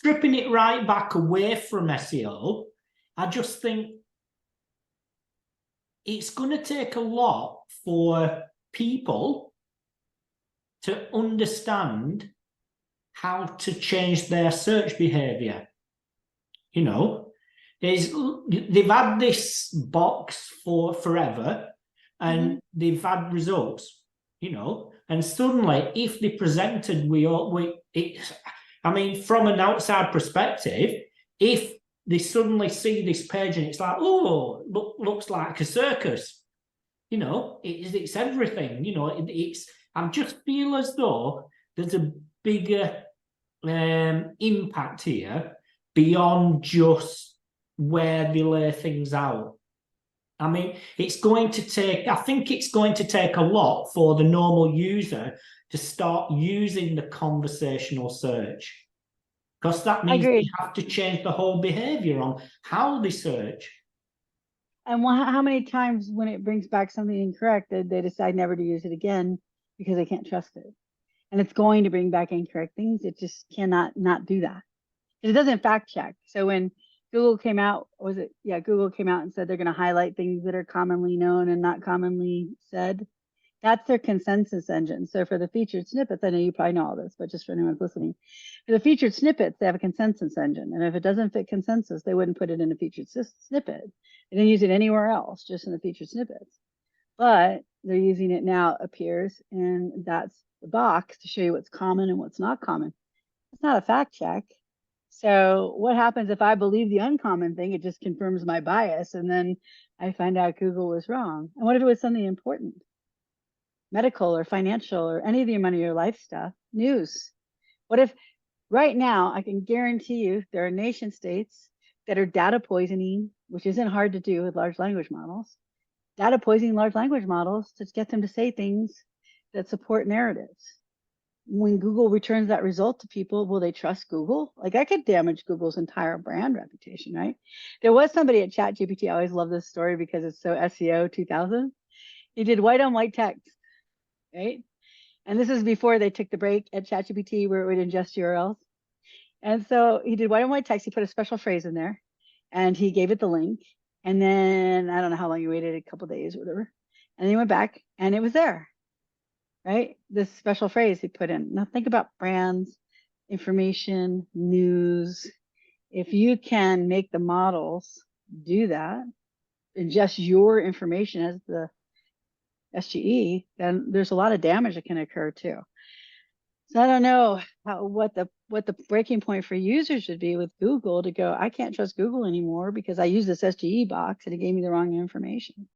stripping it right back away from SEO, I just think it's going to take a lot for people to understand how to change their search behavior. You know, they've had this box for forever, and they've had results, you know, and suddenly if they presented I mean, from an outside perspective, if they suddenly see this page and it's like, oh, looks like a circus, you know, it's everything, you know, I just feel as though there's a bigger impact here beyond just where they lay things out. I mean, I think it's going to take a lot for the normal user to start using the conversational search, because that means they have to change the whole behavior on how they search. And how many times when it brings back something incorrect, they decide never to use it again because they can't trust it. And it's going to bring back incorrect things. It just cannot not do that. It doesn't fact check. So when Google came out, Google came out and said they're going to highlight things that are commonly known and not commonly said. That's their consensus engine. So for the featured snippets, I know you probably know all this, but just for anyone listening, for the featured snippets, they have a consensus engine. And if it doesn't fit consensus, they wouldn't put it in a featured snippet. They didn't use it anywhere else, just in the featured snippets. But they're using it now, appears, and that's the box to show you what's common and what's not common. It's not a fact check. So what happens if I believe the uncommon thing? It just confirms my bias, and then I find out Google was wrong. And what if it was something important? Medical or financial or any of your money or life stuff, news. What if right now, I can guarantee you there are nation states that are data poisoning, which isn't hard to do with large language models, data poisoning large language models to get them to say things that support narratives. When Google returns that result to people, will they trust Google? Like, I could damage Google's entire brand reputation, right? There was somebody at ChatGPT, I always love this story because it's so SEO 2000. He did white on white text, right? And this is before they took the break at ChatGPT where it would ingest URLs. And so he did white on white text. He put a special phrase in there and he gave it the link. And then I don't know how long he waited, a couple of days or whatever. And then he went back and it was there, right? This special phrase he put in. Now think about brands, information, news. If you can make the models do that, ingest your information as the SGE, then there's a lot of damage that can occur too. So I don't know what the breaking point for users should be with Google to go, I can't trust Google anymore because I use this SGE box and it gave me the wrong information.